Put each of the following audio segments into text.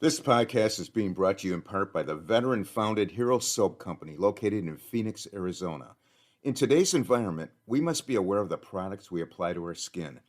This podcast is being brought to you in part by the veteran-founded Hero Soap Company located in Phoenix, Arizona. In today's environment, we must be aware of the products we apply to our skin.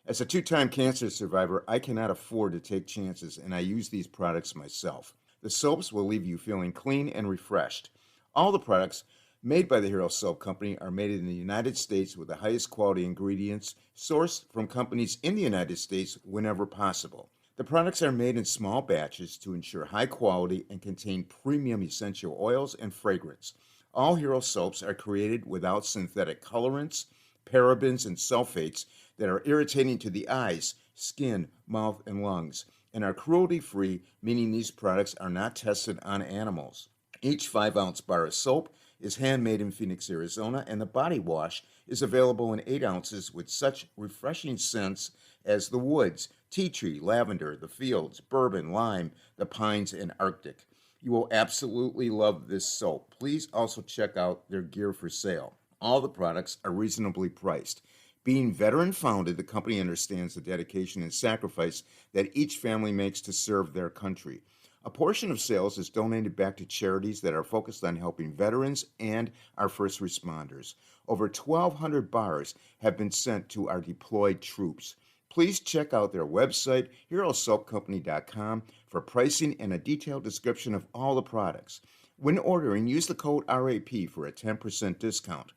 As a two-time cancer survivor, I cannot afford to take chances, and I use these products myself. The soaps will leave you feeling clean and refreshed. All the products made by the Hero Soap Company are made in the United States with the highest quality ingredients sourced from companies in the United States whenever possible. The products are made in small batches to ensure high quality and contain premium essential oils and fragrance. All Hero soaps are created without synthetic colorants, parabens, and sulfates that are irritating to the eyes, skin, mouth, and lungs, and are cruelty-free, meaning these products are not tested on animals. Each 5-ounce bar of soap is handmade in Phoenix, Arizona, and the body wash is available in 8 ounces with such refreshing scents as the woods, tea tree, lavender, the fields, bourbon, lime, the pines, and Arctic. You will absolutely love this soap. Please also check out their gear for sale. All the products are reasonably priced. Being veteran-founded, the company understands the dedication and sacrifice that each family makes to serve their country. A portion of sales is donated back to charities that are focused on helping veterans and our first responders. Over 1,200 bars have been sent to our deployed troops. Please check out their website, herosoapcompany.com, for pricing and a detailed description of all the products. When ordering, use the code RAP for a 10% discount.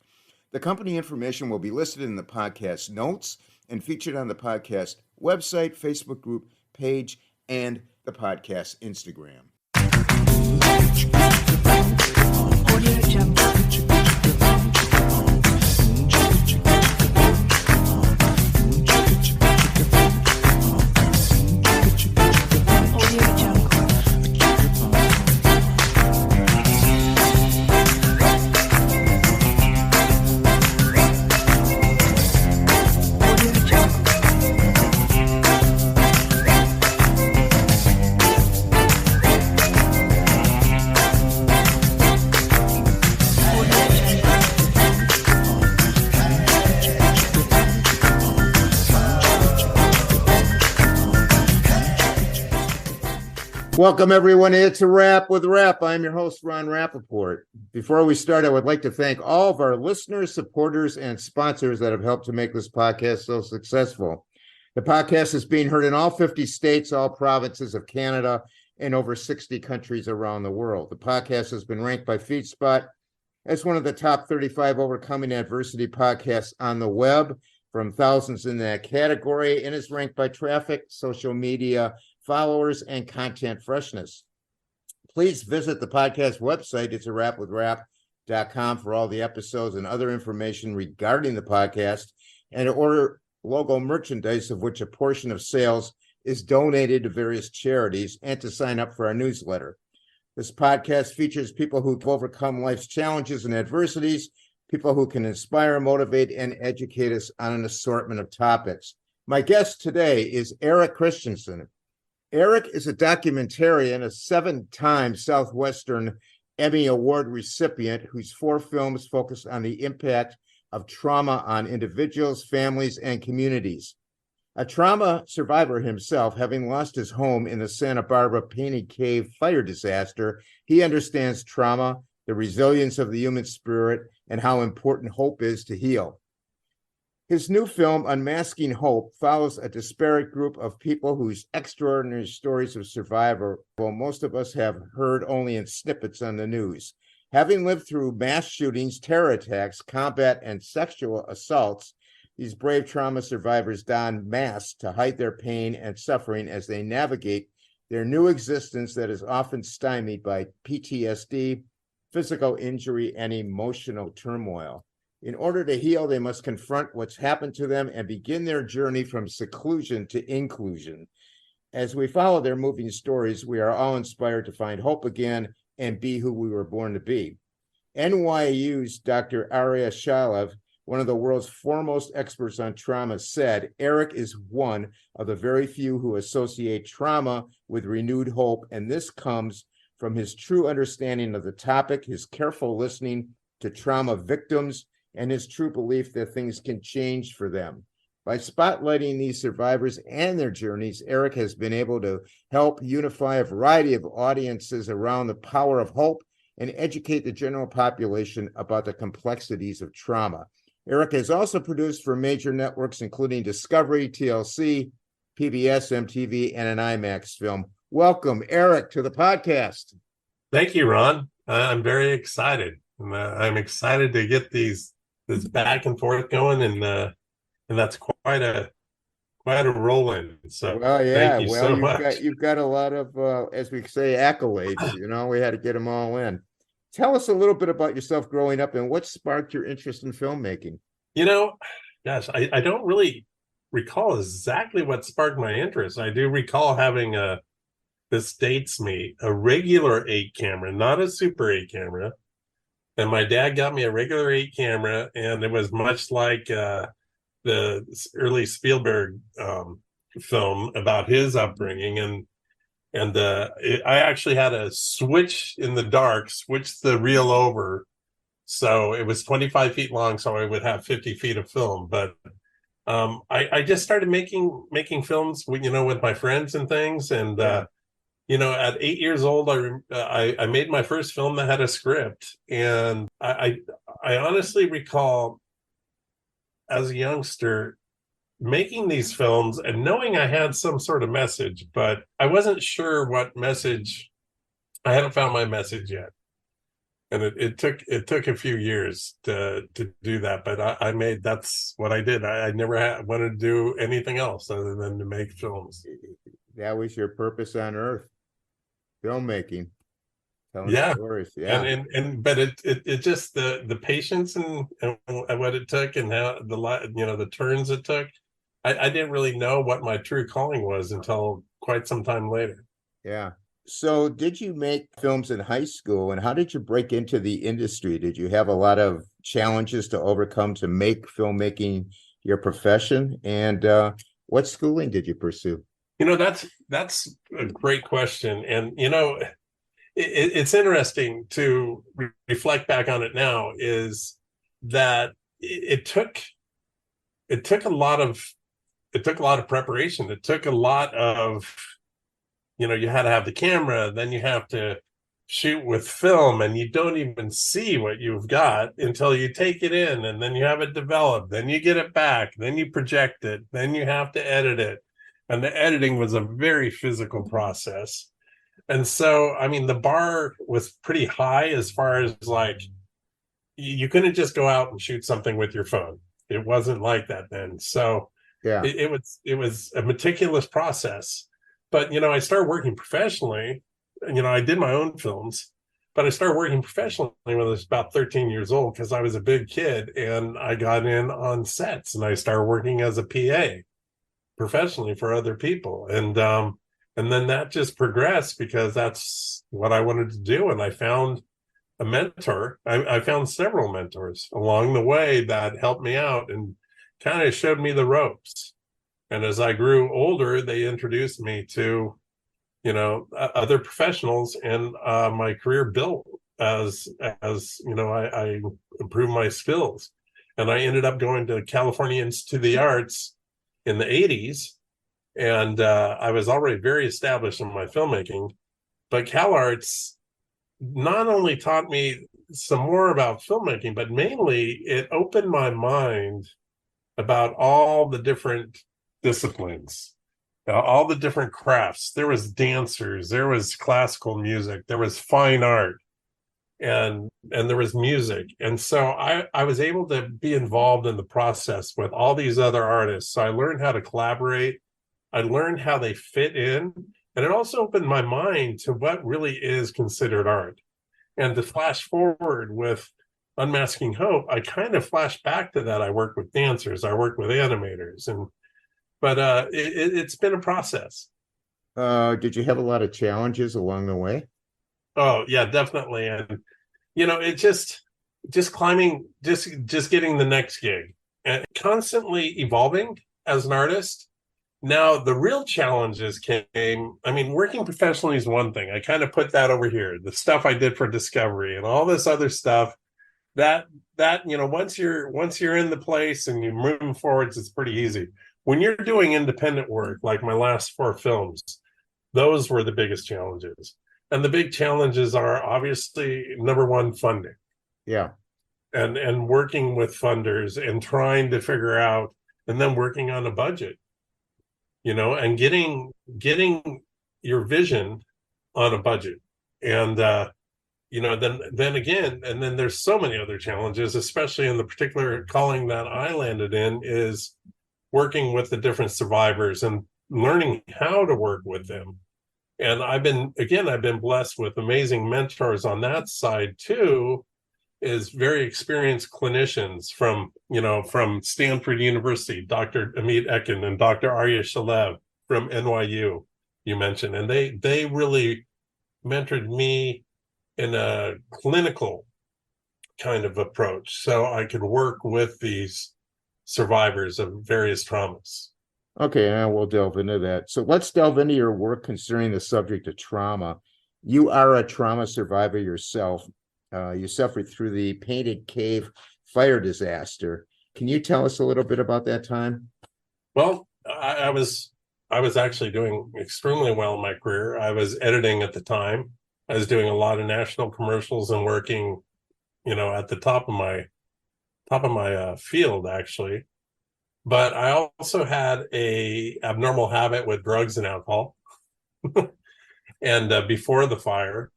The company information will be listed in the podcast notes and featured on the podcast website, Facebook group, page, and the podcast Instagram. Welcome, everyone. It's a Wrap with Rap. I'm your host, Ron Rappaport. Before we start, I would like to thank all of our listeners, supporters, and sponsors that have helped to make this podcast so successful. The podcast is being heard in all 50 states, all provinces of Canada, and over 60 countries around the world. The podcast has been ranked by FeedSpot as one of the top 35 overcoming adversity podcasts on the web from thousands in that category, and is ranked by traffic, social media, followers, and content freshness. Please visit the podcast website. It's arapwithrap.com for all the episodes and other information regarding the podcast, and to order logo merchandise, of which a portion of sales is donated to various charities, and to sign up for our newsletter. This podcast features people who've overcome life's challenges and adversities, people who can inspire, motivate, and educate us on an assortment of topics. My guest today is Eric Christiansen. Eric is a documentarian, a 7-time Southwestern Emmy Award recipient whose 4 films focus on the impact of trauma on individuals, families, and communities. A trauma survivor himself, having lost his home in the Santa Barbara Painted Cave fire disaster, he understands trauma, the resilience of the human spirit, and how important hope is to heal. His new film, Unmasking Hope, follows a disparate group of people whose extraordinary stories of survival, while most of us have heard only in snippets on the news. Having lived through mass shootings, terror attacks, combat, and sexual assaults, these brave trauma survivors don masks to hide their pain and suffering as they navigate their new existence that is often stymied by PTSD, physical injury, and emotional turmoil. In order to heal, they must confront what's happened to them and begin their journey from seclusion to inclusion. As we follow their moving stories, we are all inspired to find hope again and be who we were born to be. NYU's Dr. Arya Shalev, one of the world's foremost experts on trauma, said, Eric is one of the very few who associate trauma with renewed hope, and this comes from his true understanding of the topic, his careful listening to trauma victims, and his true belief that things can change for them. By spotlighting these survivors and their journeys, Eric has been able to help unify a variety of audiences around the power of hope and educate the general population about the complexities of trauma. Eric has also produced for major networks, including Discovery, TLC, PBS, MTV, and an IMAX film. Welcome, Eric, to the podcast. Thank you, Ron. I'm very excited. I'm excited to get this back and forth going, and that's quite a whirlwind. So Well, yeah. thank you Well, so much. you've got a lot of, as we say, accolades. You know, we had to get them all in. Tell us a little bit about yourself growing up and what sparked your interest in filmmaking. You know, gosh, I don't really recall exactly what sparked my interest. I do recall having this dates me, a regular 8 camera, not a Super 8 camera. And my dad got me a regular 8 camera, and it was much like the early Spielberg film about his upbringing, and I actually had a switch in the dark, switch the reel over, so it was 25 feet long, so I would have 50 feet of film. But I just started making films, with my friends and things, and at 8 years old, I made my first film that had a script, and I honestly recall as a youngster making these films and knowing I had some sort of message, but I wasn't sure what message. I hadn't found my message yet, and it took a few years to do that. But that's what I did. I never wanted to do anything else other than to make films. That was your purpose on earth, filmmaking, telling Yeah. stories. Yeah. But it just the patience and what it took, and how the turns it took. I didn't really know what my true calling was until quite some time later. Yeah. So, did you make films in high school, and how did you break into the industry? Did you have a lot of challenges to overcome to make filmmaking your profession? And what schooling did you pursue? That's a great question, and it's interesting to reflect back on it now. Is that it took a lot of preparation. It took a lot of, you had to have the camera, then you have to shoot with film, and you don't even see what you've got until you take it in, and then you have it developed, then you get it back, then you project it, then you have to edit it. And the editing was a very physical process. And so, I mean, the bar was pretty high as far as like, you couldn't just go out and shoot something with your phone. It wasn't like that then. So Yeah. it was a meticulous process. But I started working professionally. I did my own films, but I started working professionally when I was about 13 years old, because I was a big kid, and I got in on sets, and I started working as a PA professionally for other people. And then that just progressed because that's what I wanted to do. And I found a mentor. I found several mentors along the way that helped me out and kind of showed me the ropes. And as I grew older, they introduced me to, other professionals, and my career built as I improved my skills. And I ended up going to California Institute of the Arts in the 80s. And I was already very established in my filmmaking, but CalArts not only taught me some more about filmmaking, but mainly it opened my mind about all the different disciplines, all the different crafts. There was dancers, there was classical music, there was fine art, and there was music. And so I was able to be involved in the process with all these other artists. So I learned how to collaborate. I learned how they fit in. And it also opened my mind to what really is considered art. And to flash forward with Unmasking Hope, I kind of flashed back to that. I worked with dancers, I worked with animators, but it's been a process. Did you have a lot of challenges along the way? Oh yeah, definitely. And it just climbing, just getting the next gig, and constantly evolving as an artist. Now, the real challenges came. I mean, working professionally is one thing. I kind of put that over here. The stuff I did for Discovery and all this other stuff, that once you're in the place and you're moving forwards, it's pretty easy. When you're doing independent work, like my last 4 films, those were the biggest challenges. And the big challenges are obviously, number one, funding. Yeah. And working with funders and trying to figure out, and then working on a budget, and getting your vision on a budget. And then again, and then there's so many other challenges, especially in the particular calling that I landed in, is working with the different survivors and learning how to work with them. And I've been blessed with amazing mentors on that side too, is very experienced clinicians from Stanford University, Dr. Amit Ekin and Dr. Arya Shalev from NYU, you mentioned. And they really mentored me in a clinical kind of approach so I could work with these survivors of various traumas. Okay, now we'll delve into that. So let's delve into your work concerning the subject of trauma. You are a trauma survivor yourself. You suffered through the Painted Cave fire disaster. Can you tell us a little bit about that time? Well, I was actually doing extremely well in my career. I was editing at the time. I was doing a lot of national commercials and working, at the top of my field, actually. But I also had a abnormal habit with drugs and alcohol, and before the fire.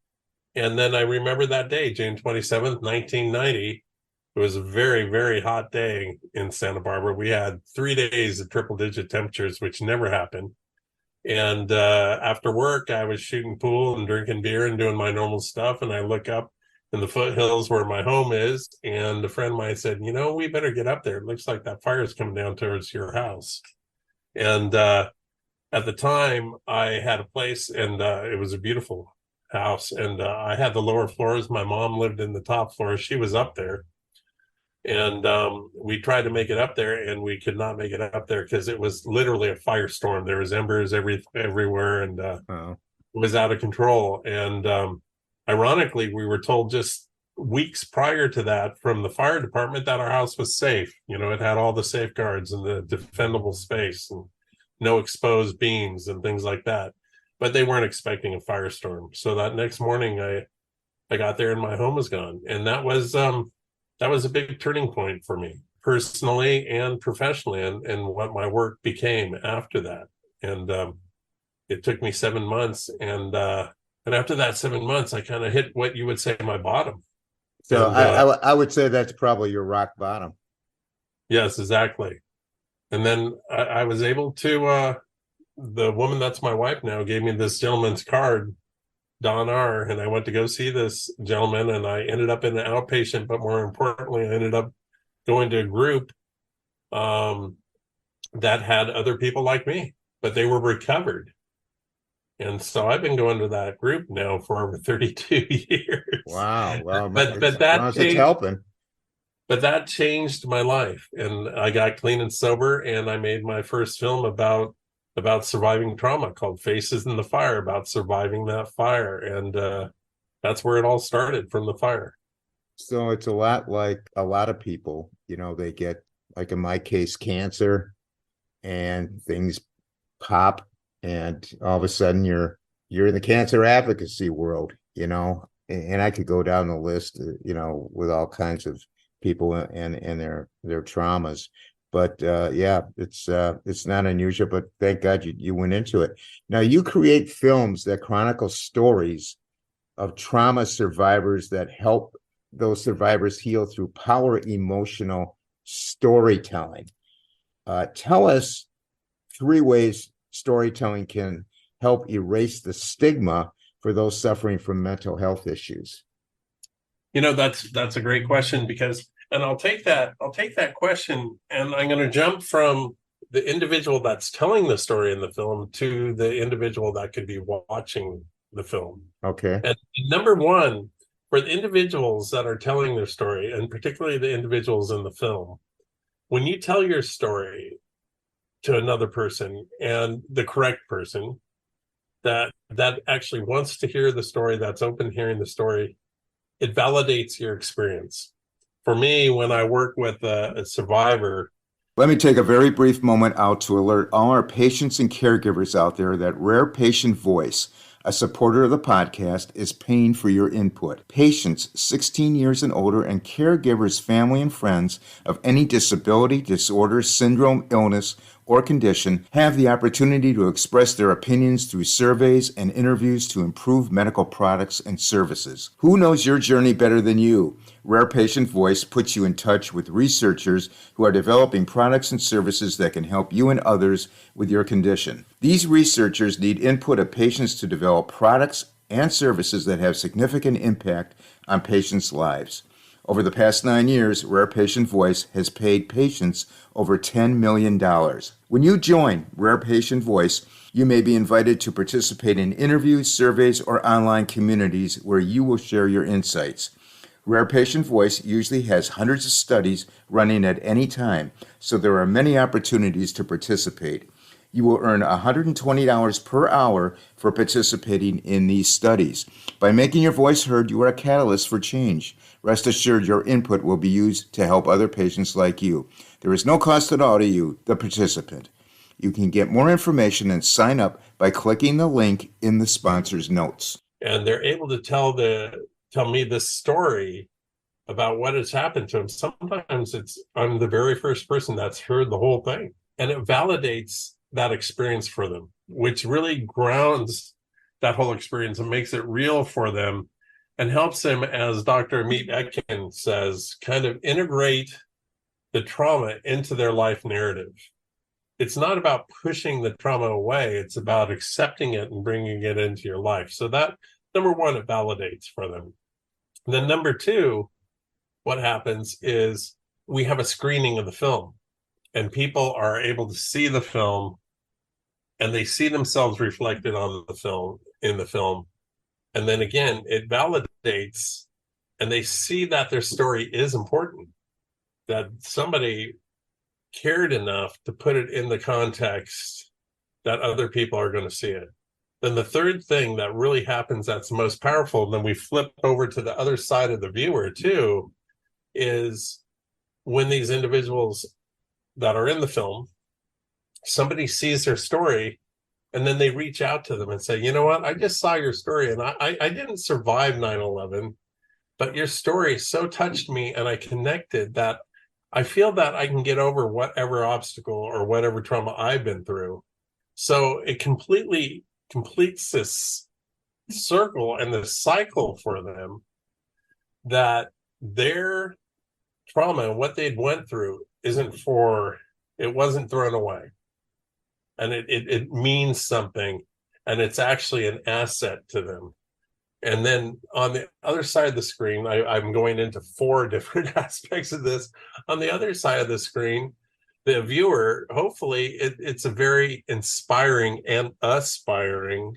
And then I remember that day, June 27th, 1990. It was a very, very hot day in Santa Barbara. We had 3 days of triple-digit temperatures, which never happened. And after work, I was shooting pool and drinking beer and doing my normal stuff. And I look up in the foothills where my home is, and a friend of mine said, we better get up there. It looks like that fire is coming down towards your house. And at the time, I had a place, and it was a beautiful house. And I had the lower floors. My mom lived in the top floor. She was up there. And we tried to make it up there, and we could not make it up there because it was literally a firestorm. There was embers everywhere, and it was out of control. And ironically, we were told just weeks prior to that from the fire department that our house was safe. It had all the safeguards and the defendable space and no exposed beams and things like that. But they weren't expecting a firestorm. So that next morning, I got there and my home was gone. And that was a big turning point for me personally and professionally, and what my work became after that. And it took me 7 months, and after that 7 months, I kind of hit what you would say my bottom. So I would say that's probably your rock bottom. Yes, exactly. And then I was able to, the woman that's my wife now gave me this gentleman's card, Don R., and I went to go see this gentleman, and I ended up in an outpatient, but more importantly, I ended up going to a group that had other people like me, but they were recovered. And so I've been going to that group now for over 32 years. Wow. Well, but it's helping. But that changed my life, and I got clean and sober, and I made my first film about surviving trauma called Faces in the Fire, about surviving that fire. And that's where it all started, from the fire. So it's a lot like a lot of people, they get, like in my case, cancer, and things pop, and all of a sudden you're in the cancer advocacy world, and I could go down the list, with all kinds of people and their traumas. But yeah, it's not unusual, but thank God you went into it. Now, you create films that chronicle stories of trauma survivors that help those survivors heal through power emotional storytelling. Tell us 3 ways storytelling can help erase the stigma for those suffering from mental health issues. That's a great question, because, and I'll take that question, and I'm going to jump from the individual that's telling the story in the film to the individual that could be watching the film. Okay. And number one, for the individuals that are telling their story, and particularly the individuals in the film, when you tell your story to another person, and the correct person that actually wants to hear the story, that's open hearing the story, it validates your experience. for me, when I work with a survivor. Let me take a very brief moment out to alert all our patients and caregivers out there that Rare Patient Voice, a supporter of the podcast, is paying for your input. Patients 16 years and older and caregivers, family, and friends of any disability, disorder, syndrome, illness, or condition have the opportunity to express their opinions through surveys and interviews to improve medical products and services. Who knows your journey better than you? Rare Patient Voice puts you in touch with researchers who are developing products and services that can help you and others with your condition. These researchers need input of patients to develop products and services that have significant impact on patients' lives. Over the past 9 years, Rare Patient Voice has paid patients over $10 million. When you join Rare Patient Voice, you may be invited to participate in interviews, surveys, or online communities where you will share your insights. Rare Patient Voice usually has hundreds of studies running at any time, so there are many opportunities to participate. You will earn $120 per hour for participating in these studies. By making your voice heard, you are a catalyst for change. Rest assured your input will be used to help other patients like you. There is no cost at all to you, the participant. You can get more information and sign up by clicking the link in the sponsor's notes. And they're able to tell me this story about what has happened to them. Sometimes I'm the very first person that's heard the whole thing. And it validates that experience for them, which really grounds that whole experience and makes it real for them and helps them, as Dr. Amit Etkin says, kind of integrate the trauma into their life narrative. It's not about pushing the trauma away. It's about accepting it and bringing it into your life. So that, number one, it validates for them. And then number two, what happens is we have a screening of the film, and people are able to see the film and they see themselves reflected on the film, in the film. And then again, it validates, and they see that their story is important, that somebody cared enough to put it in the context that other people are going to see it. Then the third thing that really happens that's most powerful, then we flip over to the other side of the viewer too, is when these individuals that are in the film, somebody sees their story and then they reach out to them and say, you know what, I just saw your story and I didn't survive 9/11, but your story so touched me and I connected that I feel that I can get over whatever obstacle or whatever trauma I've been through. So it completely completes this circle and this cycle for them, that their trauma and what they'd went through it wasn't thrown away. And it means something, and it's actually an asset to them. And then on the other side of the screen, I'm going into 4 different aspects of this. On the other side of the screen, the viewer, hopefully it's a very inspiring and aspiring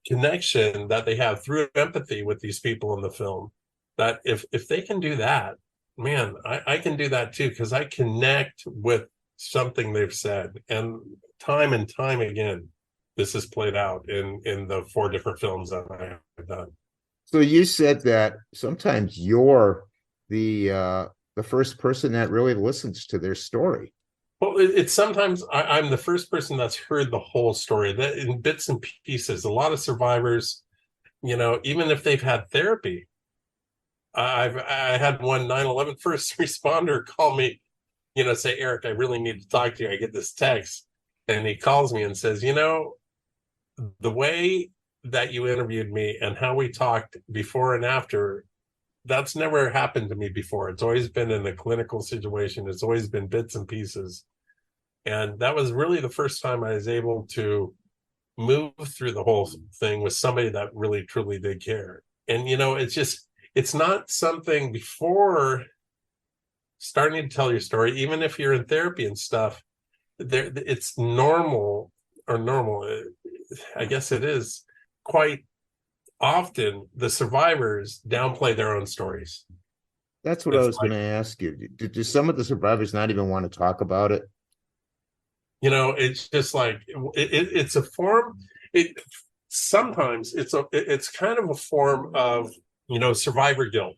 connection that they have through empathy with these people in the film. That if they can do that, man, I can do that too, because I connect with something they've said. And time again, this is played out in the 4 different films that I have done. So you said that sometimes you're the first person that really listens to their story. Well, it's sometimes I'm the first person that's heard the whole story, that in bits and pieces. A lot of survivors, even if they've had therapy, I had one 9/11 first responder call me, say, Eric, I really need to talk to you. I get this text, and he calls me and says, the way that you interviewed me and how we talked before and after, that's never happened to me before. It's always been in a clinical situation. It's always been bits and pieces. And that was really the first time I was able to move through the whole thing with somebody that really, truly did care. And, it's not something before starting to tell your story, even if you're in therapy and stuff, it's normal, I guess it is, quite often the survivors downplay their own stories. That's what I was going to ask you. Do some of the survivors not even want to talk about it? It's just like it's a form. Sometimes it's kind of a form of survivor guilt,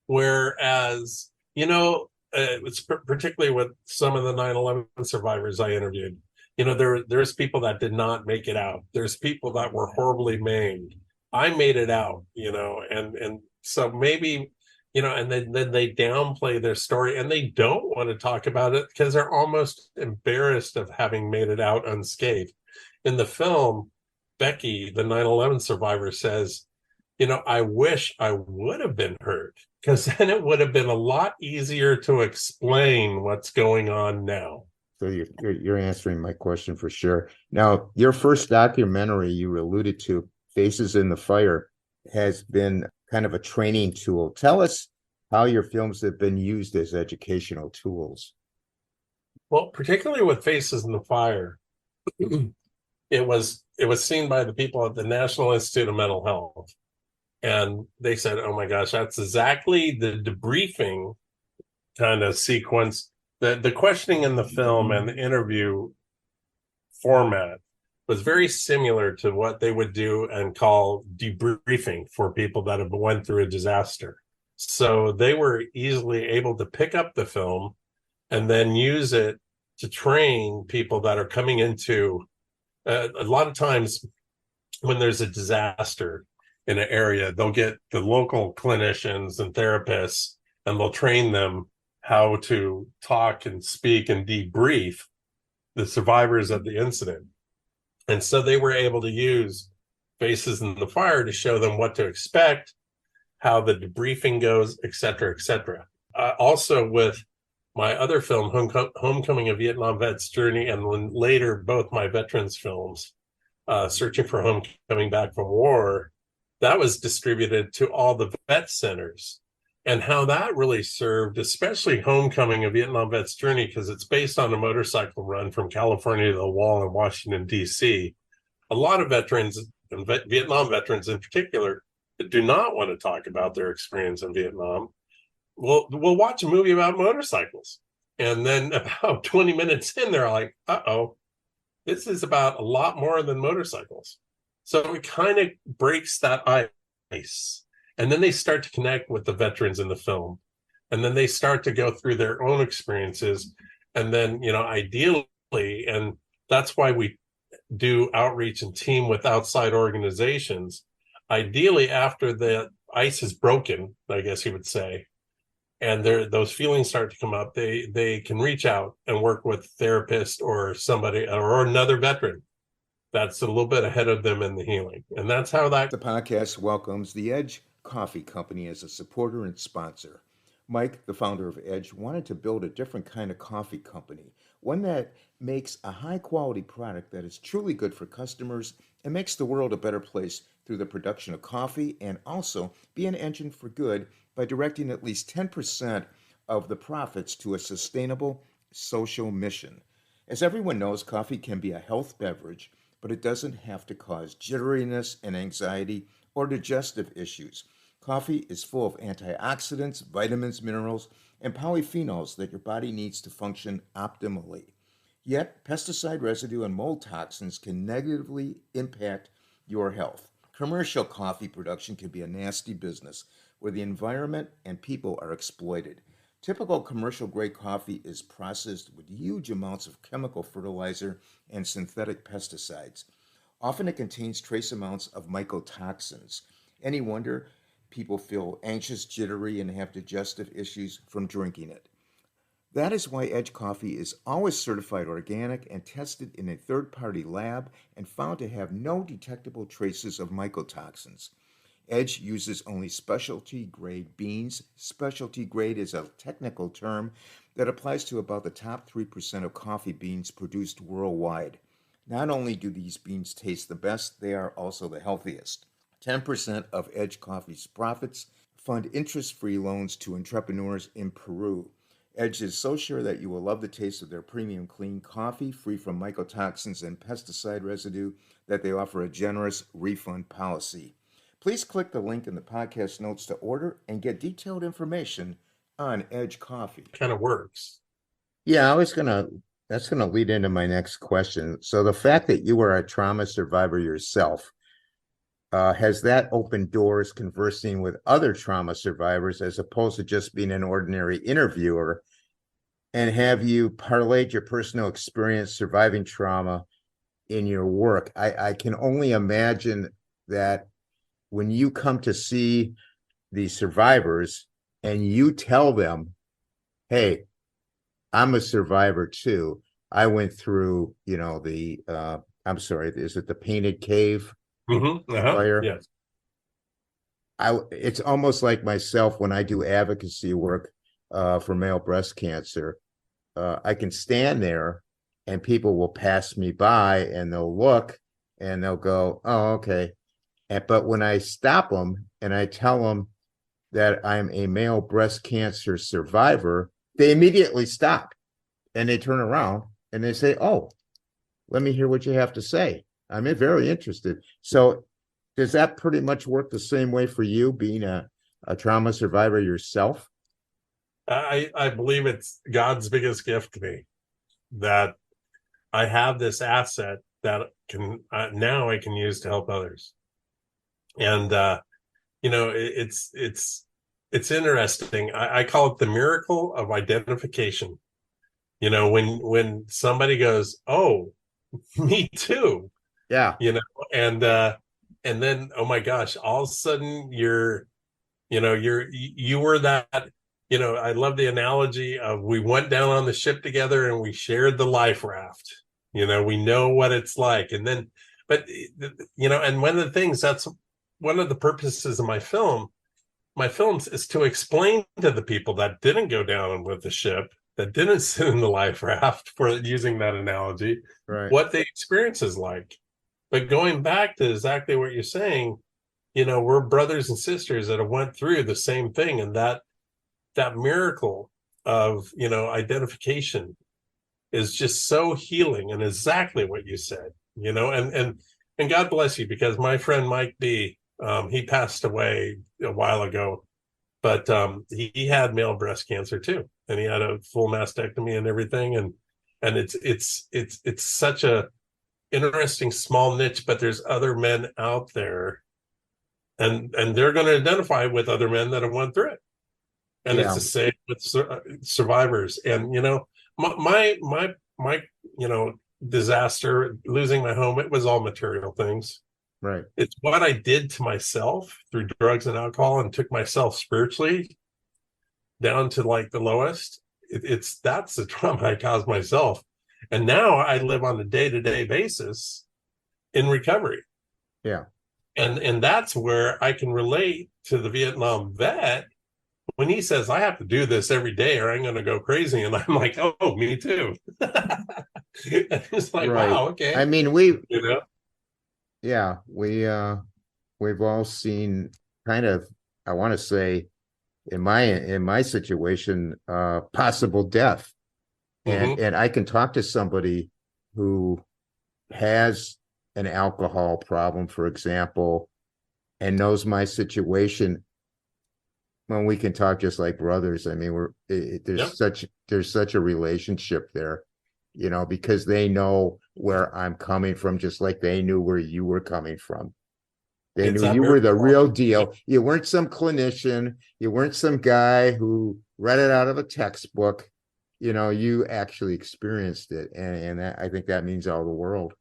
Whereas, it's particularly with some of the 9/11 survivors I interviewed, there's people that did not make it out. There's people that were horribly maimed. I made it out, and so maybe, and then they downplay their story and they don't want to talk about it because they're almost embarrassed of having made it out unscathed. In the film, Becky, the 9/11 survivor, says, I wish I would have been hurt because then it would have been a lot easier to explain what's going on now. So you're answering my question for sure. Now, your first documentary you alluded to, Faces in the Fire, has been kind of a training tool. Tell us how your films have been used as educational tools. Well, particularly with Faces in the Fire, it was seen by the people at the National Institute of Mental Health. And they said, oh my gosh, that's exactly the debriefing kind of sequence. The questioning in the film and the interview format was very similar to what they would do and call debriefing for people that have went through a disaster. So they were easily able to pick up the film and then use it to train people that are coming into a lot of times when there's a disaster in an area, they'll get the local clinicians and therapists and they'll train them how to talk and speak and debrief the survivors of the incident. And so they were able to use Faces in the Fire to show them what to expect, how the debriefing goes, et cetera, et cetera. Also with my other film, Homecoming: A Vietnam Vet's Journey, and then later both my veterans films, Searching for Home, Coming Back from War, that was distributed to all the vet centers. And how that really served, especially Homecoming: A Vietnam Vet's Journey, because it's based on a motorcycle run from California to the wall in Washington, D.C. A lot of veterans, and Vietnam veterans in particular, do not want to talk about their experience in Vietnam. We'll watch a movie about motorcycles. And then about 20 minutes in, they're like, uh-oh, this is about a lot more than motorcycles. So it kind of breaks that ice. And then they start to connect with the veterans in the film. And then they start to go through their own experiences. And then, ideally, and that's why we do outreach and team with outside organizations, ideally after the ice is broken, I guess you would say, and those feelings start to come up, they can reach out and work with a therapist or somebody or another veteran that's a little bit ahead of them in the healing. And that's how that... The podcast welcomes the Edge Coffee Company as a supporter and sponsor. Mike, the founder of Edge, wanted to build a different kind of coffee company, one that makes a high-quality product that is truly good for customers and makes the world a better place through the production of coffee, and also be an engine for good by directing at least 10% of the profits to a sustainable social mission. As everyone knows, coffee can be a health beverage, but it doesn't have to cause jitteriness and anxiety or digestive issues. Coffee is full of antioxidants, vitamins, minerals, and polyphenols that your body needs to function optimally. Yet, pesticide residue and mold toxins can negatively impact your health. Commercial coffee production can be a nasty business where the environment and people are exploited. Typical commercial-grade coffee is processed with huge amounts of chemical fertilizer and synthetic pesticides. Often it contains trace amounts of mycotoxins. Any wonder people feel anxious, jittery, and have digestive issues from drinking it? That is why Edge Coffee is always certified organic and tested in a third-party lab and found to have no detectable traces of mycotoxins. Edge uses only specialty grade beans. Specialty grade is a technical term that applies to about the top 3% of coffee beans produced worldwide. Not only do these beans taste the best, they are also the healthiest. 10% of Edge Coffee's profits fund interest-free loans to entrepreneurs in Peru. Edge is so sure that you will love the taste of their premium clean coffee, free from mycotoxins and pesticide residue, that they offer a generous refund policy. Please click the link in the podcast notes to order and get detailed information on Edge Coffee. Kind of works. Yeah, that's gonna lead into my next question. So the fact that you were a trauma survivor yourself, has that opened doors conversing with other trauma survivors as opposed to just being an ordinary interviewer? And have you parlayed your personal experience surviving trauma in your work? I can only imagine that when you come to see the survivors and you tell them, hey, I'm a survivor too. I went through, I'm sorry, is it the Painted Cave fire? Yes. It's almost like myself when I do advocacy work for male breast cancer. I can stand there and people will pass me by and they'll look and they'll go, oh, okay. But when I stop them and I tell them that I'm a male breast cancer survivor, they immediately stop and they turn around and they say, oh, let me hear what you have to say. I'm very interested. So does that pretty much work the same way for you, being a trauma survivor yourself? I believe it's God's biggest gift to me, that I have this asset that can now I can use to help others. And it's interesting. I call it the miracle of identification. When somebody goes, oh, me too, Yeah. and then, oh my gosh, all of a sudden you were that. I love the analogy of, we went down on the ship together and we shared the life raft. We know what it's like. And then, but and one of the things, that's one of the purposes of my films is to explain to the people that didn't go down with the ship, that didn't sit in the life raft, for using that analogy, Right. what the experience is like. But going back to exactly what you're saying, we're brothers and sisters that have went through the same thing, and that miracle of identification is just so healing, and exactly what you said. And God bless you, because my friend Mike B, he passed away a while ago, but he had male breast cancer too, and he had a full mastectomy and everything, and it's such a interesting small niche, but there's other men out there, and they're going to identify with other men that have went through it. And it's Yeah. the same with survivors. And my disaster, losing my home, it was all material things. Right. It's what I did to myself through drugs and alcohol, and took myself spiritually down to like the lowest. That's the trauma I caused myself. And now I live on a day-to-day basis in recovery. Yeah. And that's where I can relate to the Vietnam vet when he says, I have to do this every day or I'm going to go crazy. And I'm like, oh, me too. It's like, Right. wow, okay. I mean, we've all seen kind of, I want to say, in my situation, possible death. And I can talk to somebody who has an alcohol problem, for example, and knows my situation. When we can talk just like brothers. I mean, there's such a relationship there, because they know where I'm coming from, just like they knew where you were coming from. They knew you were the real deal. You weren't some clinician. You weren't some guy who read it out of a textbook. You actually experienced it. And I think that means all the world.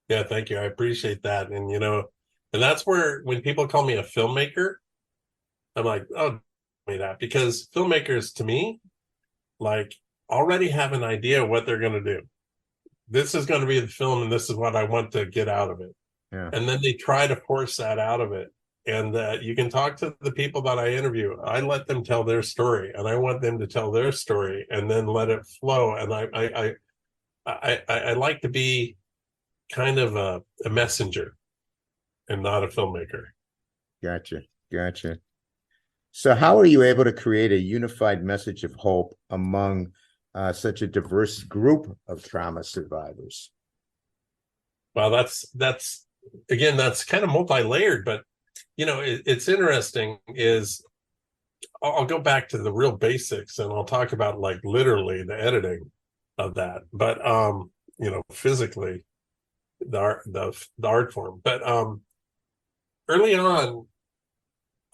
Yeah, thank you. I appreciate that. And, and that's where, when people call me a filmmaker, I'm like, oh, me that, because filmmakers, to me, like, already have an idea of what they're going to do. This is going to be the film, and this is what I want to get out of it. Yeah. And then they try to force that out of it. And you can talk to the people that I interview. I let them tell their story, and I want them to tell their story, and then let it flow. And I like to be kind of a messenger and not a filmmaker. Gotcha. So how are you able to create a unified message of hope among such a diverse group of trauma survivors? Well, that's again, that's kind of multi-layered, but it's interesting is, I'll go back to the real basics, and I'll talk about, like, literally the editing of that, but physically the art form. But early on,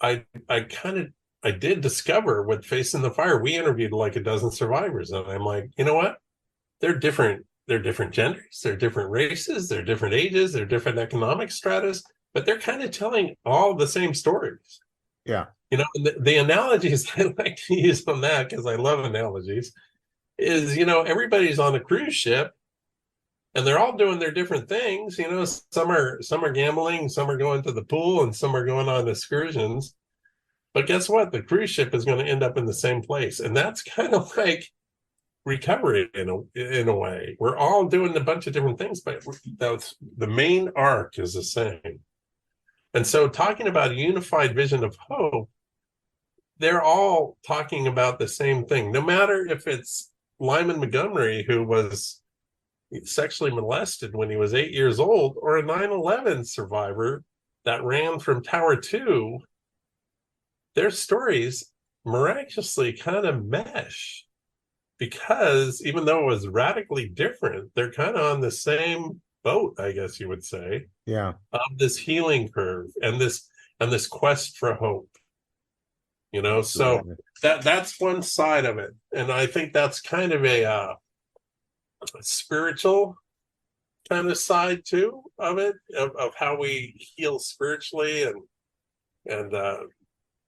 I kind of I did discover with Facing the Fire. We interviewed like a dozen survivors, and I'm like, you know what? They're different. They're different genders. They're different races. They're different ages. They're different economic stratas, but they're kind of telling all the same stories. Yeah. The analogies I like to use on that, because I love analogies, is everybody's on a cruise ship and they're all doing their different things. Some are gambling, some are going to the pool, and some are going on excursions. But guess what? The cruise ship is going to end up in the same place, and that's kind of like recovery in a way. We're all doing a bunch of different things, but that's the main arc is the same. And so, talking about a unified vision of hope, they're all talking about the same thing. No matter if it's Lyman Montgomery, who was sexually molested when he was 8 years old, or a 9/11 survivor that ran from Tower 2, their stories miraculously kind of mesh, because even though it was radically different, they're kind of on the same boat, I guess you would say, Yeah. of this healing curve and this quest for hope. So that's one side of it, and I think that's kind of a spiritual kind of side too of it, of how we heal spiritually and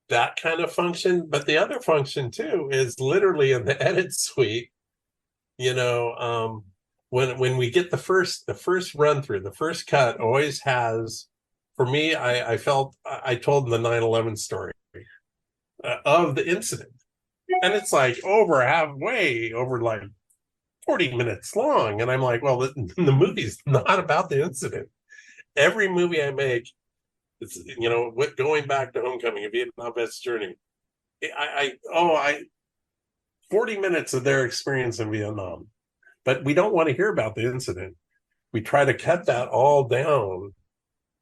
that kind of function. But the other function too is literally in the edit suite. When we get the first run through, the first cut always has, for me, I felt I told the 9/11 story of the incident, and it's like over like 40 minutes long, and I'm like, well, the movie's not about the incident. Every movie I make, it's going back to Homecoming, a Vietnam vet's journey. I 40 minutes of their experience in Vietnam, but we don't want to hear about the incident. We try to cut that all down,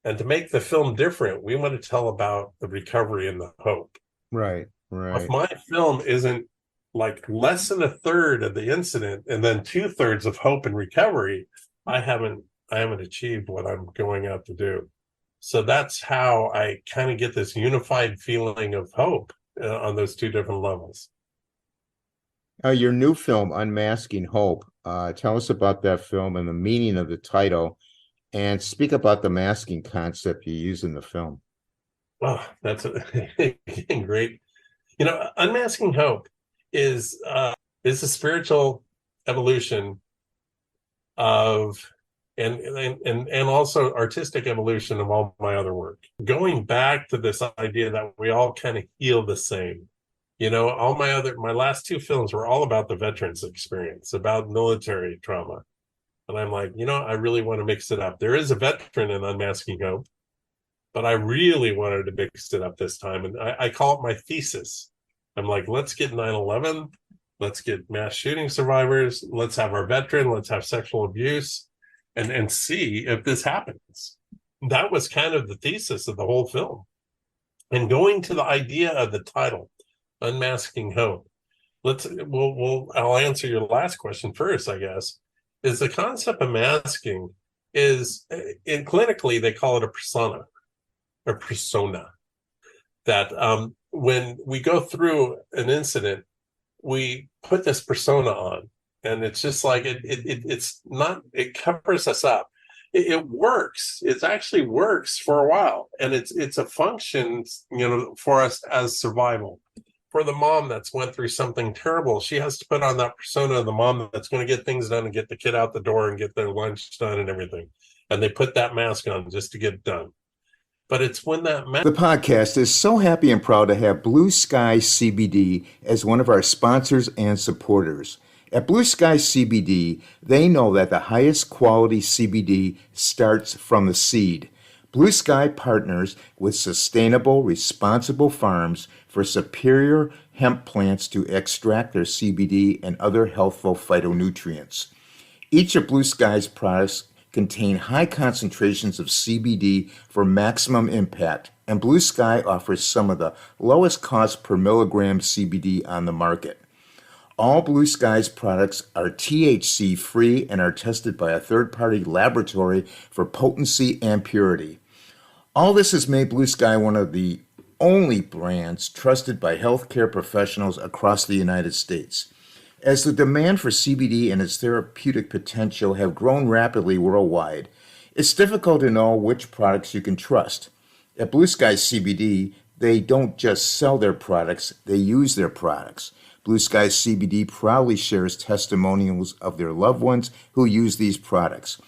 and to make the film different, we want to tell about the recovery and the hope. Right. If my film isn't like less than a third of the incident and then 2/3 of hope and recovery, I haven't achieved what I'm going out to do. So that's how I kind of get this unified feeling of hope on those two different levels. Your new film, Unmasking Hope. Tell us about that film and the meaning of the title, and speak about the masking concept you use in the film. Well, that's great. Unmasking Hope is a spiritual evolution of and also artistic evolution of all my other work, going back to this idea that we all kind of heal the same. All my last two films were all about the veterans experience, about military trauma, and I'm like, I really want to mix it up. There is a veteran in Unmasking Hope, but I really wanted to mix it up this time, and I call it my thesis. I'm like, let's get 9/11, let's get mass shooting survivors, let's have our veteran, let's have sexual abuse, and see if this happens. That was kind of the thesis of the whole film. And going to the idea of the title, Unmasking Hope, I'll answer your last question first, I guess. Is the concept of masking is, in clinically they call it a persona, that when we go through an incident, we put this persona on, and it's just like it covers us up. It works. It actually works for a while, and it's a function, for us as survival. For the mom that's went through something terrible, she has to put on that persona of the mom that's going to get things done and get the kid out the door and get their lunch done and everything, and they put that mask on just to get it done. But it's when that The podcast is so happy and proud to have Blue Sky CBD as one of our sponsors and supporters. At Blue Sky CBD, they know that the highest quality CBD starts from the seed. Blue Sky partners with sustainable, responsible farms for superior hemp plants to extract their CBD and other healthful phytonutrients. Each of Blue Sky's products contain high concentrations of CBD for maximum impact, and Blue Sky offers some of the lowest cost per milligram CBD on the market. All Blue Sky's products are THC free and are tested by a third-party laboratory for potency and purity. All this has made Blue Sky one of the only brands trusted by healthcare professionals across the United States. As the demand for CBD and its therapeutic potential have grown rapidly worldwide, it's difficult to know which products you can trust. At Blue Sky CBD, they don't just sell their products, they use their products. Blue Sky CBD proudly shares testimonials of their loved ones who use these products.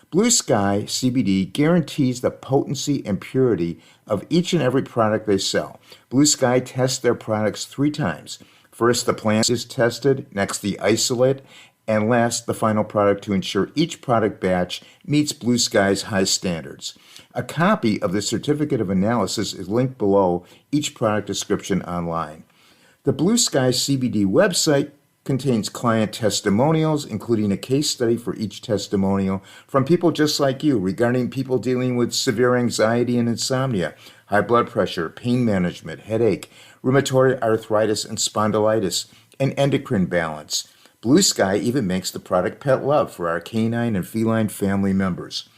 Blue Sky CBD guarantees the potency and purity of each and every product they sell. Blue Sky tests their products 3 times. First, the plant is tested, next, the isolate, and last, the final product to ensure each product batch meets Blue Sky's high standards. A copy of the certificate of analysis is linked below each product description online. The Blue Sky CBD website contains client testimonials, including a case study for each testimonial from people just like you regarding people dealing with severe anxiety and insomnia, high blood pressure, pain management, headache, rheumatoid arthritis and spondylitis, and endocrine balance. Blue Sky even makes the product Pet Love for our canine and feline family members.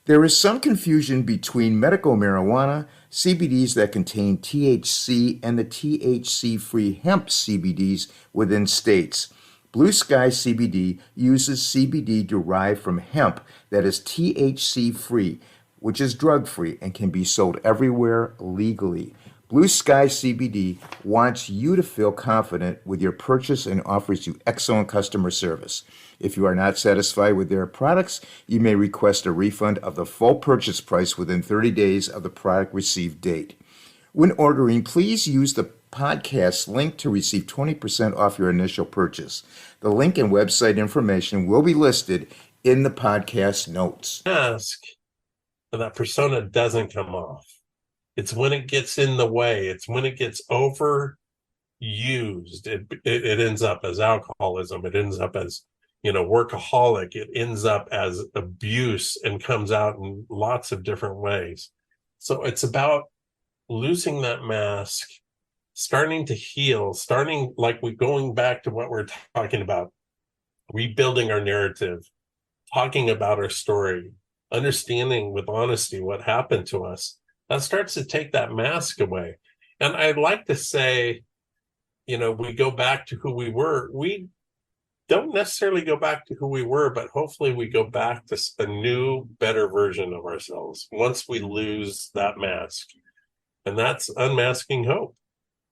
There is some confusion between medical marijuana, CBDs that contain THC, and the THC-free hemp CBDs within states. Blue Sky CBD uses CBD derived from hemp that is THC-free, which is drug-free and can be sold everywhere legally. Blue Sky CBD wants you to feel confident with your purchase and offers you excellent customer service. If you are not satisfied with their products, you may request a refund of the full purchase price within 30 days of the product received date. When ordering, please use the podcast link to receive 20% off your initial purchase. The link and website information will be listed in the podcast notes. Mask, but that persona doesn't come off. It's when it gets in the way. It's when it gets overused. It ends up as alcoholism. It ends up as, workaholic. It ends up as abuse and comes out in lots of different ways. So it's about losing that mask, starting to heal, going back to what we're talking about, rebuilding our narrative, talking about our story, understanding with honesty what happened to us. That starts to take that mask away. And I'd like to say, we go back to who we were. We don't necessarily go back to who we were, but hopefully we go back to a new, better version of ourselves once we lose that mask. And that's Unmasking Hope.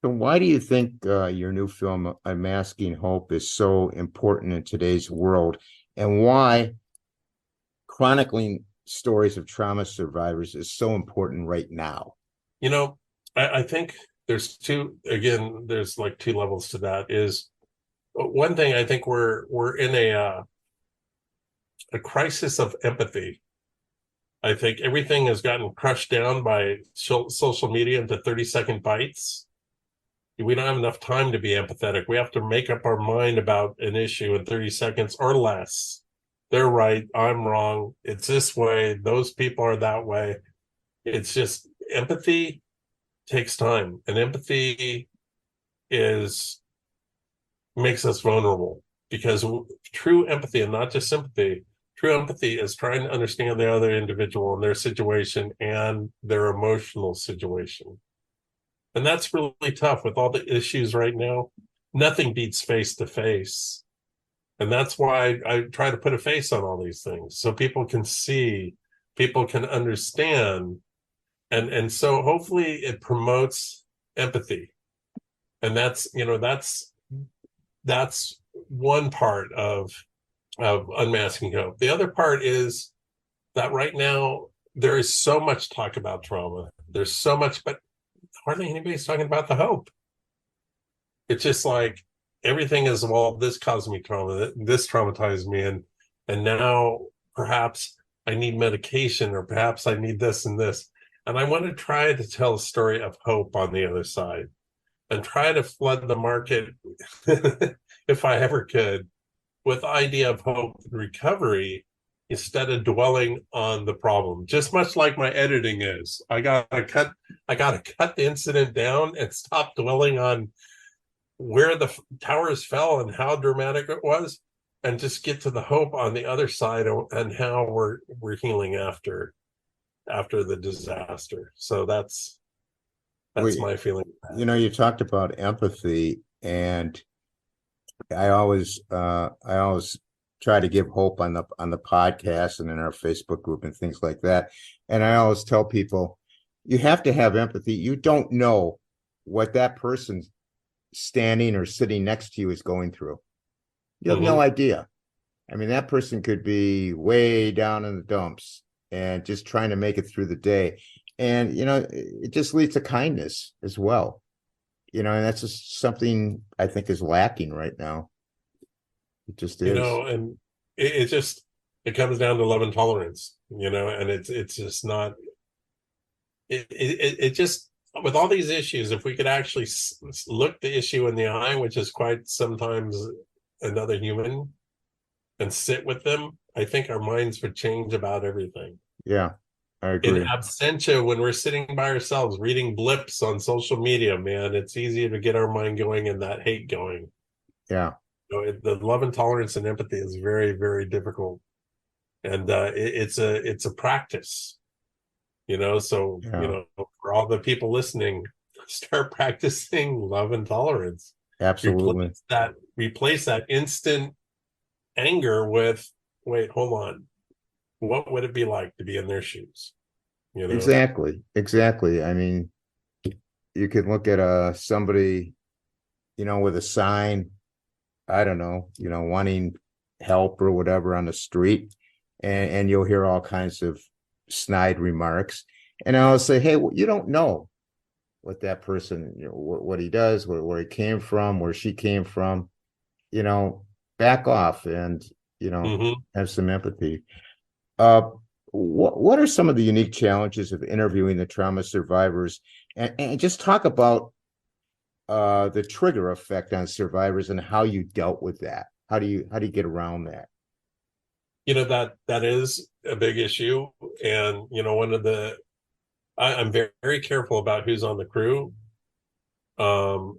So why do you think your new film, Unmasking Hope, is so important in today's world? And why chronicling stories of trauma survivors is so important right now? I think there's like 2 levels to that. Is one thing, I think we're in a crisis of empathy. I think everything has gotten crushed down by social media into 30-second bites. We don't have enough time to be empathetic. We have to make up our mind about an issue in 30 seconds or less. They're right, I'm wrong, it's this way, those people are that way. It's just, empathy takes time, and empathy makes us vulnerable, because true empathy, and not just sympathy, true empathy is trying to understand the other individual and their situation and their emotional situation. And that's really tough with all the issues right now. Nothing beats face to face. And that's why I try to put a face on all these things so people can see, people can understand. And so hopefully it promotes empathy. And that's one part of Unmasking Hope. The other part is that right now there is so much talk about trauma. There's so much, but hardly anybody's talking about the hope. It's just like, everything is, well, this caused me trauma, this traumatized me, and now perhaps I need medication, or perhaps I need this and this. And I want to try to tell a story of hope on the other side, and try to flood the market, if I ever could, with the idea of hope and recovery, instead of dwelling on the problem. Just much like my editing is. I gotta cut the incident down and stop dwelling on where the towers fell and how dramatic it was, and just get to the hope on the other side and how we're healing after. after the disaster. So that's We, my feeling. you talked about empathy, and I always try to give hope on the podcast and in our Facebook group and things like that. And I always tell people, you have to have empathy. You don't know what that person standing or sitting next to you is going through. You have no idea. I mean, that person could be way down in the dumps and just trying to make it through the day. And, it just leads to kindness as well. And that's just something I think is lacking right now. It just is. And it comes down to love and tolerance, and it's just not, it just, with all these issues, if we could actually look the issue in the eye, which is quite sometimes another human, and sit with them, I think our minds would change about everything. Yeah, I In agree. absentia, when we're sitting by ourselves reading blips on social media, man, it's easy to get our mind going and that hate going. Yeah, The love and tolerance and empathy is very, very difficult, and it's a practice. So yeah, for all the people listening, start practicing love and tolerance. absolutely. Replace that instant anger with, wait, hold on, what would it be like to be in their shoes? Exactly. Exactly. I mean, you could look at somebody, with a sign, I don't know, wanting help or whatever on the street, and you'll hear all kinds of snide remarks. And I'll say, hey, well, you don't know what that person, what he does, where he came from, where she came from, you know, back off and, have some empathy. Uh, what are some of the unique challenges of interviewing the trauma survivors, and just talk about the trigger effect on survivors and how you dealt with that? How do you get around that? That is a big issue, and one of the I'm very, very careful about who's on the crew. Um,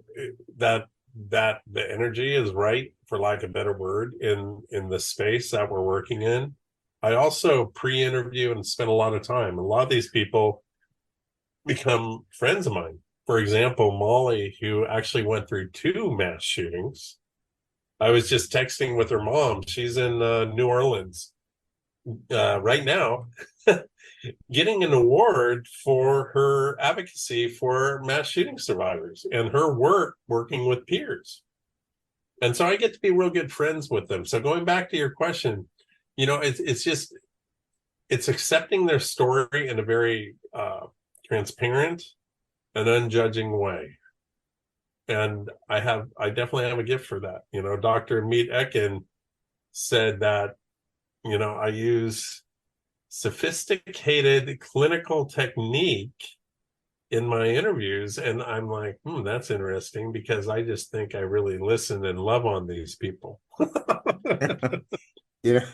that the energy is right, for lack of a better word, in the space that we're working in. I also pre-interview and spend a lot of time. A lot of these people become friends of mine. For example, Molly, who actually went through 2 mass shootings. I was just texting with her mom. She's in New Orleans right now, getting an award for her advocacy for mass shooting survivors and her work working with peers. And so I get to be real good friends with them. So going back to your question, it's just, it's accepting their story in a very transparent and unjudging way. And I definitely have a gift for that. Dr. Meet Ekin said that, I use sophisticated clinical technique in my interviews. And I'm like, that's interesting, because I just think I really listen and love on these people. Yeah,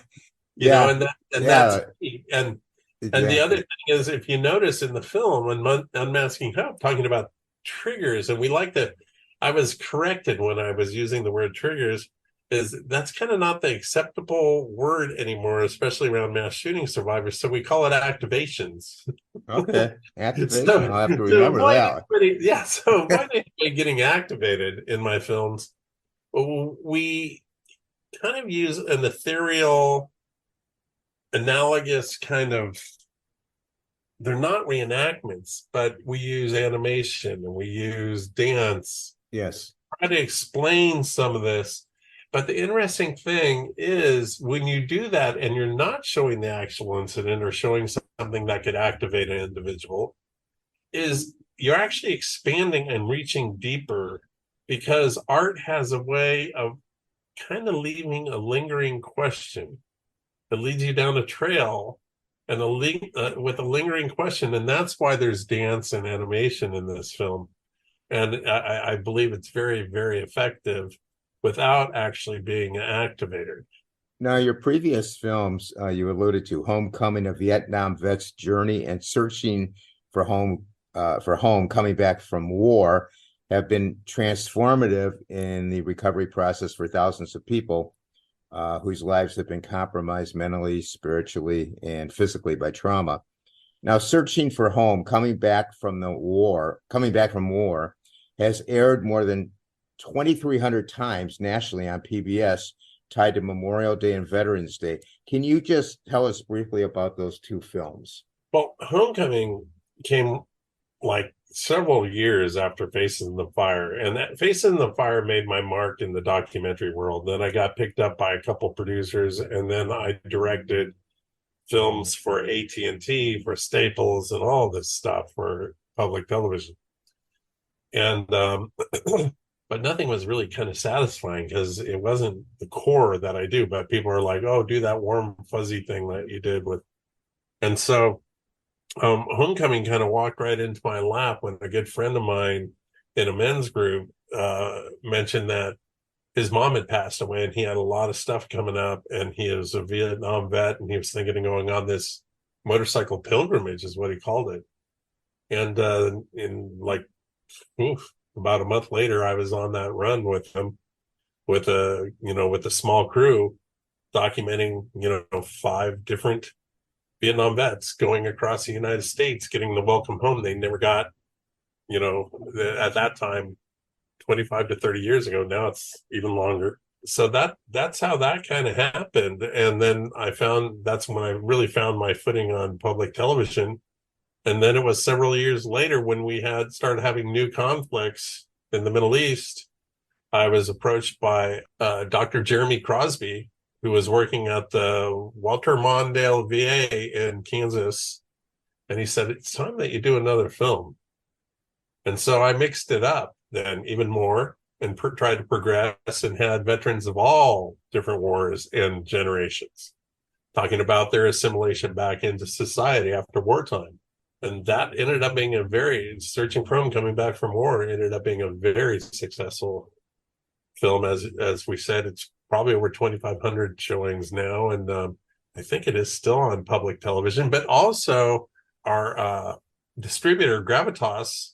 Yeah, yeah, that's yeah, key. And the other exactly. thing is, if you notice in the film, when Unmasking Hope, talking about triggers, and I was corrected when I was using the word triggers, is that's kind of not the acceptable word anymore, especially around mass shooting survivors. So we call it activations. Okay, activation. So, I'll have to to remember avoid that. so avoid anybody getting activated in my films, we kind of use an ethereal, analogous kind of, they're not reenactments, but we use animation and we use dance, Yes. try to explain some of this. But the interesting thing is, when you do that and you're not showing the actual incident or showing something that could activate an individual, is you're actually expanding and reaching deeper, because art has a way of kind of leaving a lingering question that leads you down a trail, and with a lingering question. And that's why there's dance and animation in this film. And I believe it's very, very effective without actually being an activator. Now, your previous films, you alluded to Homecoming, a Vietnam vet's journey and searching for home, coming back from war, have been transformative in the recovery process for thousands of people whose lives have been compromised mentally, spiritually, and physically by trauma. Now, Searching for Home, coming back from war, has aired more than 2,300 times nationally on PBS, tied to Memorial Day and Veterans Day. Can you just tell us briefly about those two films? Well, Homecoming came like several years after Faces in the Fire, and that Faces in the Fire made my mark in the documentary world. Then I got picked up by a couple producers, and then I directed films for AT&T, for Staples, and all this stuff for public television. And but nothing was really kind of satisfying because it wasn't the core that I do. But people are like, "Oh, do that warm fuzzy thing that you did with," and so Homecoming kind of walked right into my lap when a good friend of mine in a men's group mentioned that his mom had passed away and he had a lot of stuff coming up, and he is a Vietnam vet, and he was thinking of going on this motorcycle pilgrimage is what he called it. And in like about a month later, I was on that run with him with a small crew documenting 5 different Vietnam vets going across the United States, getting the welcome home they never got, at that time, 25 to 30 years ago. Now it's even longer. So that's how that kind of happened. And then that's when I really found my footing on public television. And then it was several years later when we had started having new conflicts in the Middle East. I was approached by Dr. Jeremy Crosby, who was working at the Walter Mondale VA in Kansas. And he said, "It's time that you do another film." And so I mixed it up then even more and tried to progress, and had veterans of all different wars and generations talking about their assimilation back into society after wartime. And that ended up being Searching for Home, coming back from war, ended up being a very successful film. As we said, it's probably over 2,500 showings now, and I think it is still on public television. But also, our distributor Gravitas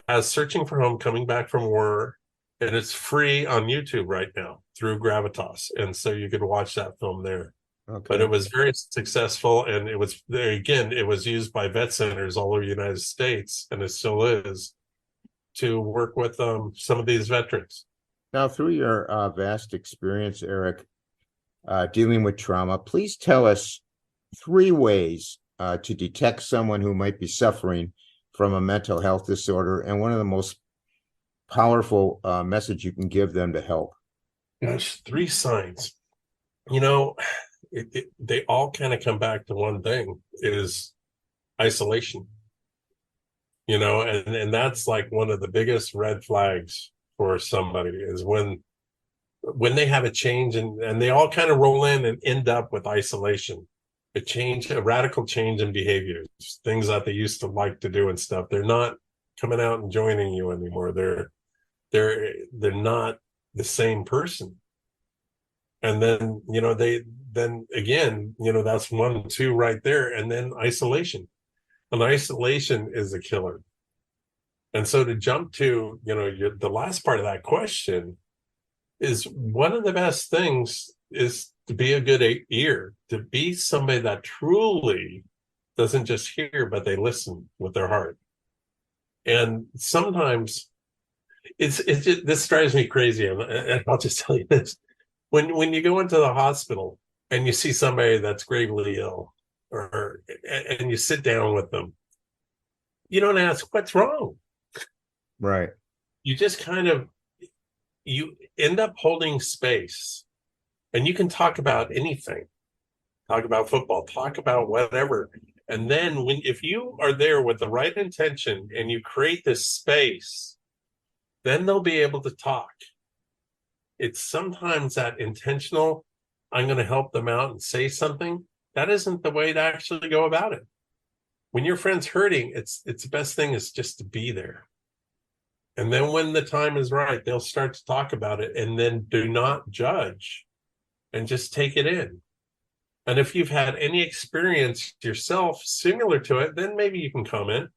has Searching for Home, coming back from war, and it's free on YouTube right now through Gravitas, and so you could watch that film there. Okay. But it was very successful, and it was there again. It was used by vet centers all over the United States, and it still is, to work with some of these veterans. Now, through your vast experience, Eric, dealing with trauma, please tell us 3 ways to detect someone who might be suffering from a mental health disorder, and one of the most powerful message you can give them to help. Gosh, 3 signs. They all kind of come back to one thing: is isolation. And that's like one of the biggest red flags for somebody, is when they have a change, and they all kind of roll in and end up with isolation. A radical change in behaviors, things that they used to like to do and stuff. They're not coming out and joining you anymore. They're not the same person. And then, that's 1, 2 right there. And then isolation. And isolation is a killer. And so to jump to, the last part of that question is, one of the best things is to be a good ear, to be somebody that truly doesn't just hear, but they listen with their heart. And sometimes this drives me crazy. And I'll just tell you this. When you go into the hospital and you see somebody that's gravely ill, and you sit down with them, you don't ask, "What's wrong?" Right. You just you end up holding space, and you can talk about anything, talk about football, talk about whatever. And then if you are there with the right intention and you create this space, then they'll be able to talk. It's sometimes that intentional, I'm going to help them out and say something. That isn't the way to actually go about it. When your friend's hurting, it's the best thing is just to be there. And then when the time is right, they'll start to talk about it, and then do not judge and just take it in. And if you've had any experience yourself similar to it, then maybe you can comment,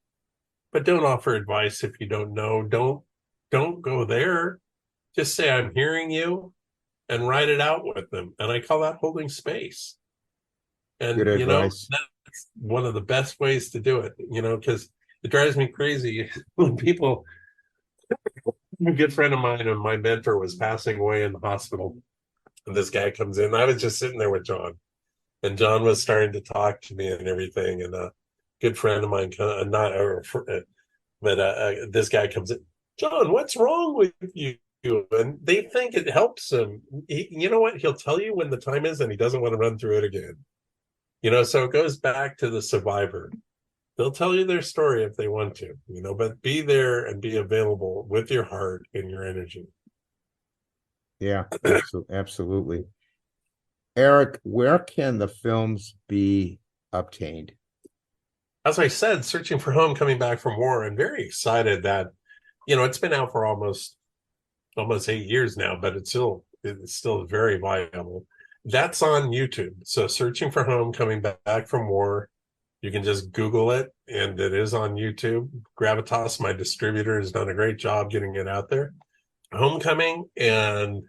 but don't offer advice if you don't know. Don't go there. Just say, "I'm hearing you," and write it out with them. And I call that holding space. And, Good advice. one of the best ways to do it, because it drives me crazy when people, a good friend of mine and my mentor was passing away in the hospital. And this guy comes in. I was just sitting there with John, and John was starting to talk to me and everything. And a good friend of mine, not, but this guy comes in. John, what's wrong with you? And they think it helps him. You know what? He'll tell you when the time is, and he doesn't want to run through it again. So it goes back to the survivor. They'll tell you their story if they want to, but be there and be available with your heart and your energy. Yeah, absolutely. Eric, where can the films be obtained? As I said, Searching for Home, Coming Back from War, I'm very excited that, it's been out for almost 8 years now, but it's still very viable. That's on YouTube. So Searching for Home, Coming Back from War, you can just Google it, and it is on YouTube. Gravitas, my distributor, has done a great job getting it out there. Homecoming and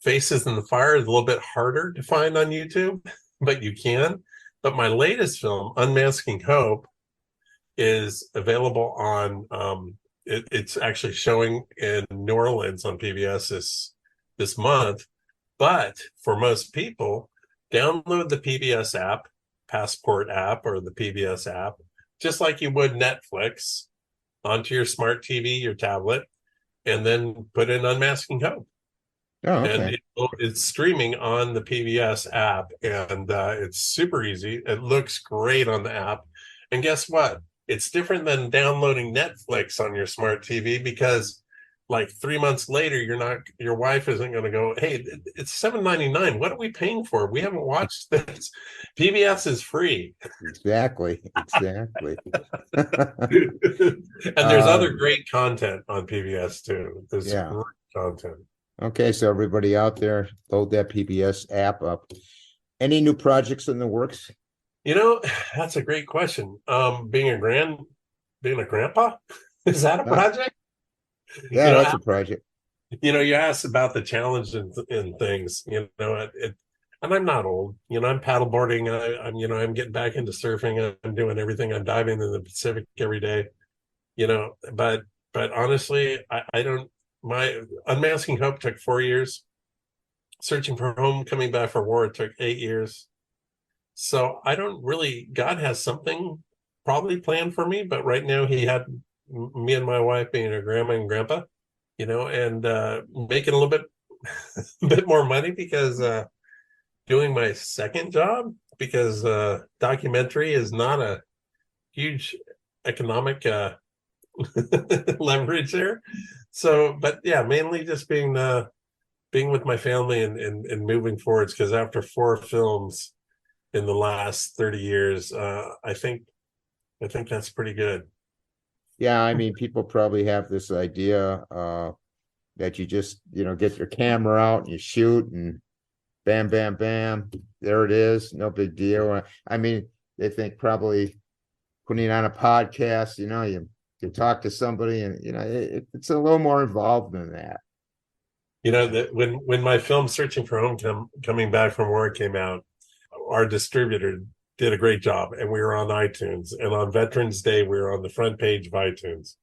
Faces in the Fire is a little bit harder to find on YouTube, but you can. But my latest film, Unmasking Hope, is available on, it's actually showing in New Orleans on PBS this month. But for most people, download the PBS app, Passport app, or the PBS app, just like you would Netflix, onto your smart TV, your tablet, and then put in Unmasking Hope. Oh, okay. And it's streaming on the PBS app, and it's super easy. It looks great on the app. And guess what? It's different than downloading Netflix on your smart TV, because like 3 months later, your wife isn't going to go, hey, it's $7.99. What are we paying for? We haven't watched this. PBS is free. Exactly. And there's other great content on PBS too. There's great content. Okay, so everybody out there, load that PBS app up. Any new projects in the works? That's a great question. Being a grandpa, is that a project? Yeah, that's a project. You asked about the challenge in things, and I'm not old. I'm paddleboarding. I'm getting back into surfing. I'm doing everything. I'm diving in the Pacific every day. But honestly, I don't. My Unmasking Hope took 4 years. Searching for Home, Coming Back from War took 8 years. So I don't really. God has something probably planned for me, but right now he had me and my wife being a grandma and grandpa, and making a little bit bit more money, because doing my second job, because documentary is not a huge economic leverage there. So, but yeah, mainly just being with my family and moving forwards, because after 4 films in the last 30 years, I think that's pretty good. Yeah, I mean, people probably have this idea that you just, get your camera out and you shoot and bam, bam, bam, there it is, no big deal. I mean, they think probably putting on a podcast, you talk to somebody, and it's a little more involved than that. That when my film Searching for Home, Coming Back from War came out, our distributor did a great job, and we were on iTunes, and on Veterans Day we were on the front page of iTunes,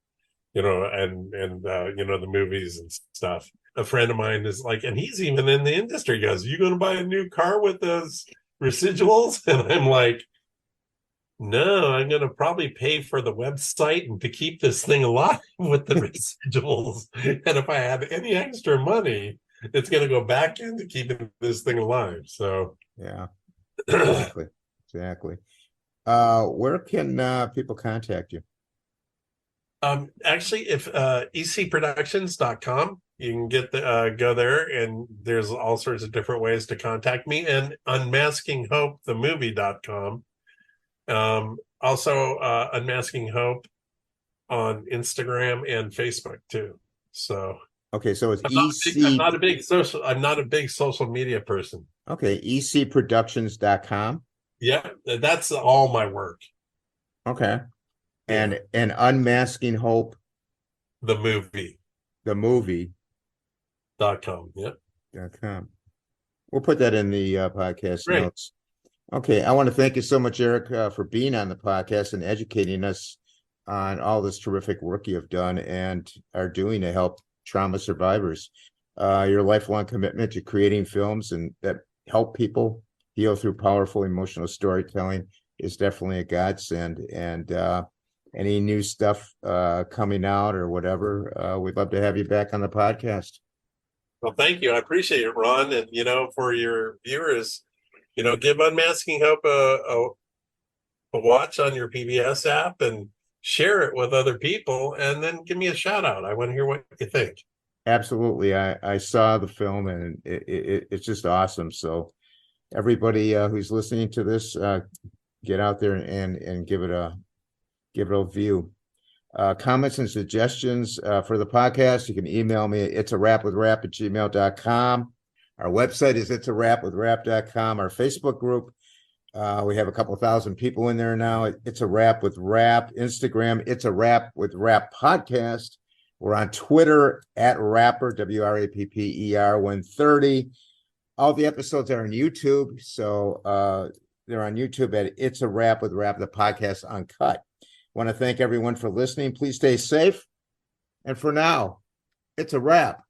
and the movies and stuff. A friend of mine is like, and he's even in the industry, he goes, you going to buy a new car with those residuals? And I'm like, no, I'm going to probably pay for the website and to keep this thing alive with the residuals. And if I have any extra money, it's going to go back into keeping this thing alive. So yeah, exactly. Where can people contact you? Actually, if ecproductions.com, you can go there, and there's all sorts of different ways to contact me, and unmaskinghopethemovie.com. Also Unmasking Hope on Instagram and Facebook too. So okay, so it's I'm not a big social media person. Okay, ecproductions.com. Yeah, that's all my work. Okay. And Unmasking Hope the movie.com. .com. We'll put that in the podcast notes. Okay, I want to thank you so much, Eric, for being on the podcast and educating us on all this terrific work you have done and are doing to help trauma survivors. Your lifelong commitment to creating films and that help people heal through powerful emotional storytelling is definitely a godsend. And any new stuff coming out or whatever, we'd love to have you back on the podcast. Well, thank you. I appreciate it, Ron. And, for your viewers, give Unmasking Hope a watch on your PBS app and share it with other people. And then give me a shout out. I want to hear what you think. Absolutely. I saw the film and it's just awesome. So everybody who's listening to this, get out there and give it a view. Comments and suggestions for the podcast, you can email me at itsarapwithrap@gmail.com. Our website is itsarapwithrap.com. Our Facebook group, we have a couple thousand people in there now. It's a Rap with Rap. Instagram, It's a Rap with Rap podcast. We're on Twitter at Rapper, WRAPPER 130. All the episodes are on YouTube. So they're on YouTube at It's a Rap with Rap, the podcast uncut. Want to thank everyone for listening. Please stay safe. And for now, it's a wrap.